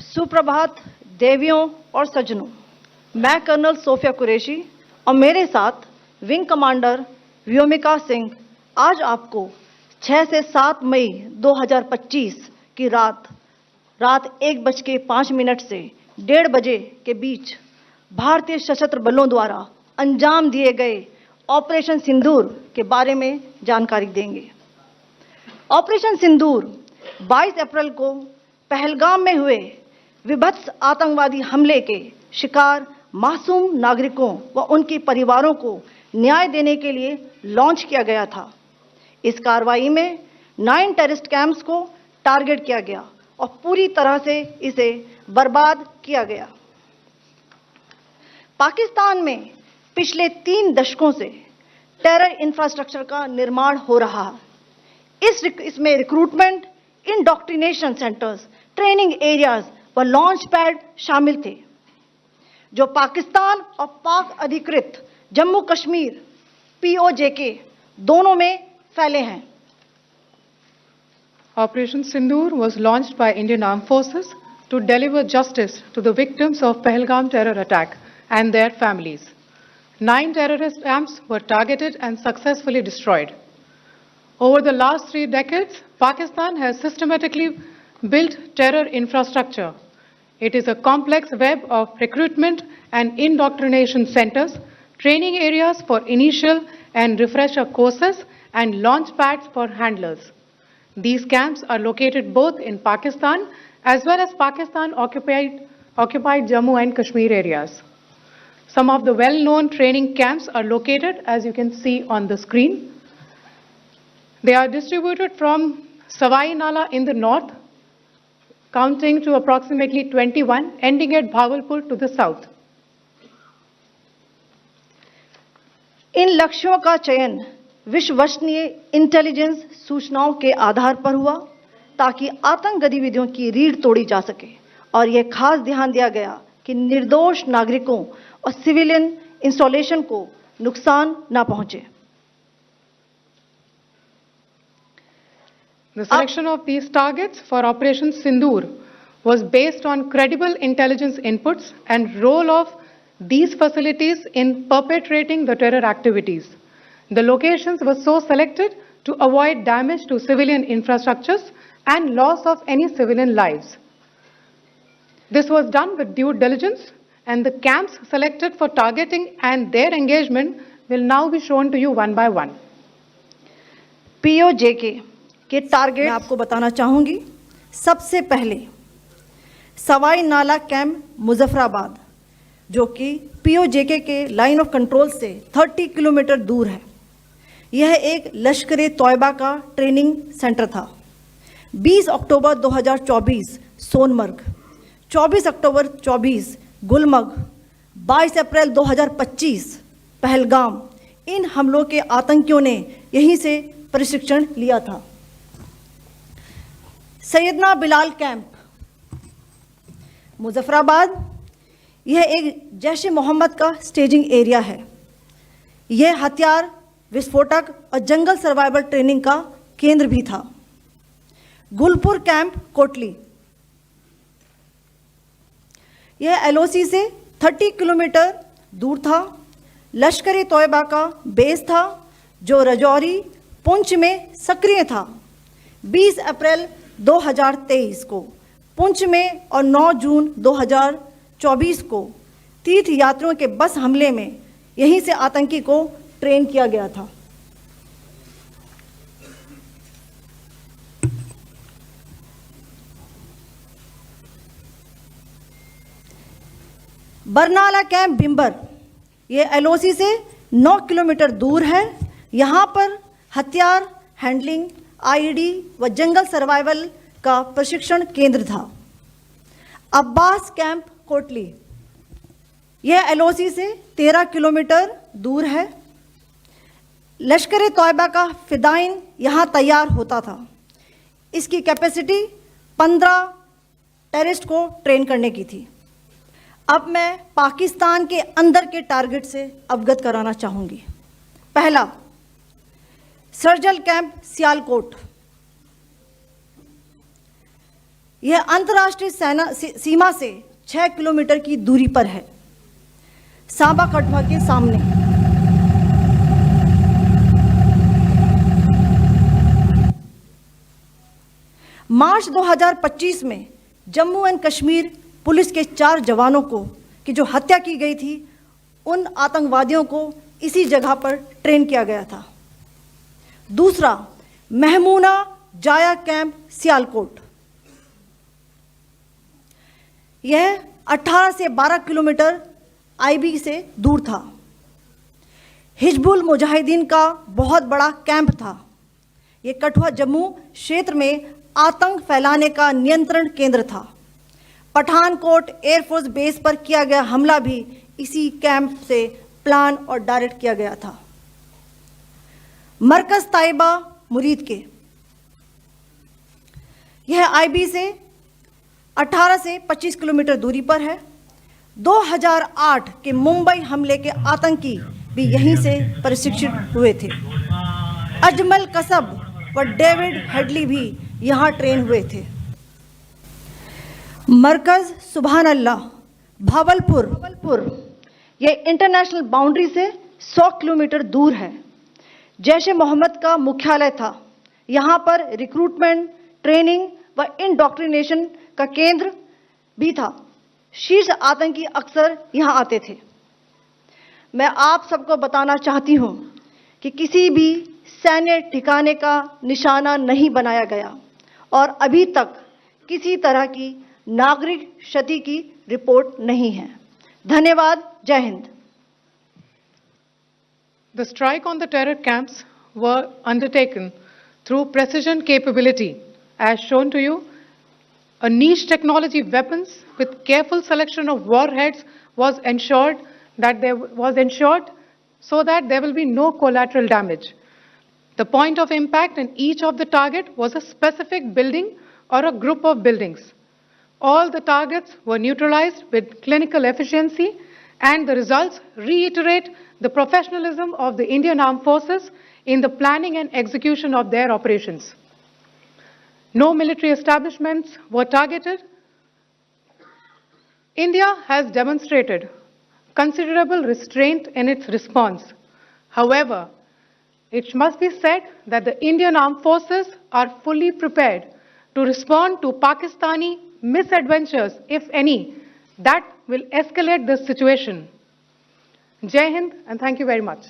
सुप्रभात देवियों और सज्जनों, मैं कर्नल सोफिया कुरैशी और मेरे साथ विंग कमांडर व्योमिका सिंह आज आपको 6 से 7 मई 2025 की रात 1:05 से 1:30 बजे के बीच भारतीय सशस्त्र बलों द्वारा अंजाम दिए गए ऑपरेशन सिंदूर के बारे में जानकारी देंगे। ऑपरेशन सिंदूर 22 अप्रैल को पहलगाम में हुए विभत्स आतंकवादी हमले के शिकार मासूम नागरिकों व उनके परिवारों को न्याय देने के लिए लॉन्च किया गया था। इस कार्रवाई में 9 टेररिस्ट कैंप्स को टारगेट किया गया और पूरी तरह से इसे बर्बाद किया गया। पाकिस्तान में पिछले 3 दशकों से टेरर इंफ्रास्ट्रक्चर का निर्माण हो रहा है। इसमें recruitment, indoctrination centres, training areas व लॉन्च पैड शामिल थे, जो पाकिस्तान और पाक अधिकृत जम्मू कश्मीर POJK दोनों में फैले हैं। Operation Sindoor was launched by Indian Armed Forces to deliver justice to the victims of Pahalgam terror attack and their families. 9 terrorist camps were targeted and successfully destroyed. Over the last 3 decades, Pakistan has systematically built terror infrastructure. It is a complex web of recruitment and indoctrination centers, training areas for initial and refresher courses, and launch pads for handlers. These camps are located both in Pakistan as well as Pakistan-occupied Jammu and Kashmir areas. Some of the well-known training camps are located, as you can see on the screen. They are distributed from Savai Nala in the north, counting to approximately 21, ending at Bhagalpur to the south. इन लक्ष्यों का चयन विश्वसनीय intelligence सूचनाओं के आधार पर हुआ ताकि आतंक गतिविधियों की रीढ़ तोड़ी जा सके, और यह खास ध्यान दिया गया कि निर्दोष नागरिकों और सिविलियन इंस्टॉलेशन को नुकसान न पहुंचे। The selection of these targets for Operation Sindoor was based on credible intelligence inputs and role of these facilities in perpetrating the terror activities. The locations were so selected to avoid damage to civilian infrastructures and loss of any civilian lives. This was done with due diligence, and the camps selected for targeting and their engagement will now be shown to you one by one. POJK के target मैं आपको बताना चाहूंगी। सबसे पहले सवाई नाला camp Muzaffarabad, जो कि POJK के लाइन ऑफ कंट्रोल से 30 किलोमीटर दूर है। यह एक लश्कर तोयबा का ट्रेनिंग सेंटर था। 20 अक्टूबर 2024 सोनमर्ग, 24 अक्टूबर 24 गुलमर्ग, 22 अप्रैल 2025 पहलगाम, इन हमलों के आतंकियों ने यहीं से प्रशिक्षण लिया था। सैयदना बिलाल कैंप मुजफ्फराबाद, यह एक जैश ए मोहम्मद का स्टेजिंग एरिया है। यह हथियार, विस्फोटक और जंगल सर्वाइवल ट्रेनिंग का केंद्र भी था। गुलपुर कैंप कोटली, यह LOC से 30 किलोमीटर दूर था। लश्कर तोयबा का बेस था, जो रजौरी, पुंछ में सक्रिय था। 20 अप्रैल 2023 को पुंछ में और 9 जून 2024 को तीर्थ यात्रियों के बस हमले में यहीं से आतंकी को ट्रेन किया गया था। बरनाला कैंप बिम्बर, यह LOC से 9 किलोमीटर दूर है। यहाँ पर हथियार, हैंडलिंग, IED व जंगल सर्वाइवल का प्रशिक्षण केंद्र था। अब्बास कैंप कोटली, यह LOC से 13 किलोमीटर दूर है। लश्कर तोयबा का फिदाइन यहाँ तैयार होता था। इसकी कैपेसिटी 15 टेररिस्ट को ट्रेन करने की थी। अब मैं पाकिस्तान के अंदर के टारगेट से अवगत कराना चाहूँगी। पहला, सर्जल कैंप सियालकोट, यह अंतर्राष्ट्रीय सीमा से 6 किलोमीटर की दूरी पर है, सांबा कठुआ के सामने। मार्च 2025 में जम्मू एंड कश्मीर पुलिस के 4 जवानों की जो हत्या की गई थी, उन आतंकवादियों को इसी जगह पर ट्रेन किया गया था। दूसरा, महमूना जाया कैंप सियालकोट, यह 18 से 12 किलोमीटर आईबी से दूर था। हिजबुल मुजाहिदीन का बहुत बड़ा कैंप था। यह कठुआ जम्मू क्षेत्र में आतंक फैलाने का नियंत्रण केंद्र था। पठानकोट एयरफोर्स बेस पर किया गया हमला भी इसी कैंप से प्लान और डायरेक्ट किया गया था। मरकज ताइबा मुरीद के, यह आईबी से 18 से 25 किलोमीटर दूरी पर है। 2008 के मुंबई हमले के आतंकी भी यहीं से प्रशिक्षित हुए थे। अजमल कसब व डेविड हेडली भी यहाँ ट्रेन हुए थे। मरकज सुभान अल्लाह भावलपुर, यह इंटरनेशनल बाउंड्री से 100 किलोमीटर दूर है। जैश ए मोहम्मद का मुख्यालय था। यहाँ पर रिक्रूटमेंट, ट्रेनिंग व इंडॉक्ट्रिनेशन का केंद्र भी था। शीर्ष आतंकी अक्सर यहाँ आते थे। मैं आप सबको बताना चाहती हूँ कि किसी भी सैन्य ठिकाने का निशाना नहीं बनाया गया और अभी तक किसी तरह की नागरिक क्षति की रिपोर्ट नहीं है। धन्यवाद। जय Hind. The strike on the terror camps were undertaken through precision capability, as shown to you. A niche technology weapons with careful selection of warheads was ensured so that there will be no collateral damage. The point of impact in each of the target was a specific building or a group of buildings. All the targets were neutralized with clinical efficiency, and the results reiterate the professionalism of the Indian Armed Forces in the planning and execution of their operations. No military establishments were targeted. India has demonstrated considerable restraint in its response. However, it must be said that the Indian Armed Forces are fully prepared to respond to Pakistani misadventures, if any, that will escalate this situation. Jai Hind, and thank you very much.